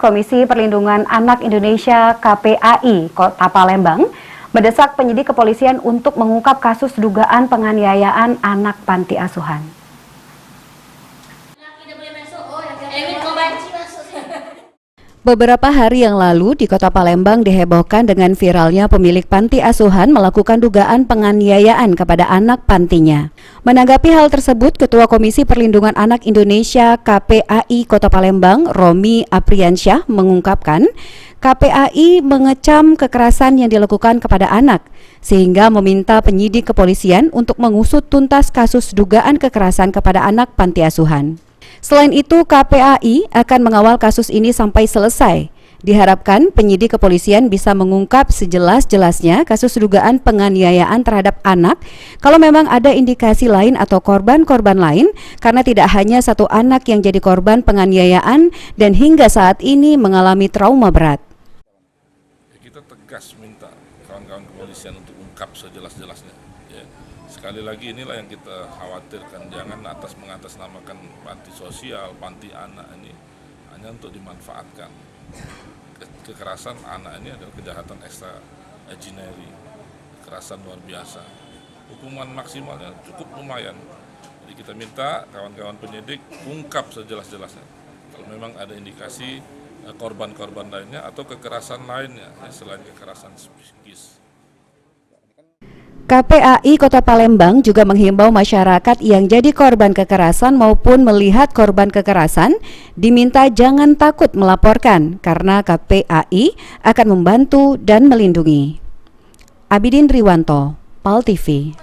Komisi Perlindungan Anak Indonesia KPAI Kota Palembang mendesak penyidik kepolisian untuk mengungkap kasus dugaan penganiayaan anak panti asuhan. Beberapa hari yang lalu di Kota Palembang dihebohkan dengan viralnya pemilik panti asuhan melakukan dugaan penganiayaan kepada anak pantinya. Menanggapi hal tersebut, Ketua Komisi Perlindungan Anak Indonesia KPAI Kota Palembang, Romi Apriansyah, mengungkapkan KPAI mengecam kekerasan yang dilakukan kepada anak, sehingga meminta penyidik kepolisian untuk mengusut tuntas kasus dugaan kekerasan kepada anak panti asuhan. Selain itu, KPAI akan mengawal kasus ini sampai selesai. Diharapkan penyidik kepolisian bisa mengungkap sejelas-jelasnya kasus dugaan penganiayaan terhadap anak kalau memang ada indikasi lain atau korban-korban lain, karena tidak hanya satu anak yang jadi korban penganiayaan dan hingga saat ini mengalami trauma berat. Kita tegas minta kawan-kawan kepolisian untuk ungkap sejelas-jelasnya. Ya. Sekali lagi inilah yang kita khawatirkan, jangan mengatasnamakan panti sosial, panti anak ini hanya untuk dimanfaatkan. Kekerasan anak ini adalah kejahatan extraordinary, kekerasan luar biasa. Hukuman maksimalnya cukup lumayan. Jadi kita minta kawan-kawan penyidik ungkap sejelas-jelasnya. Kalau memang ada indikasi korban-korban lainnya atau kekerasan lainnya selain kekerasan psikis. KPAI Kota Palembang juga menghimbau masyarakat yang jadi korban kekerasan maupun melihat korban kekerasan diminta jangan takut melaporkan karena KPAI akan membantu dan melindungi. Abidin Riwanto, PAL TV.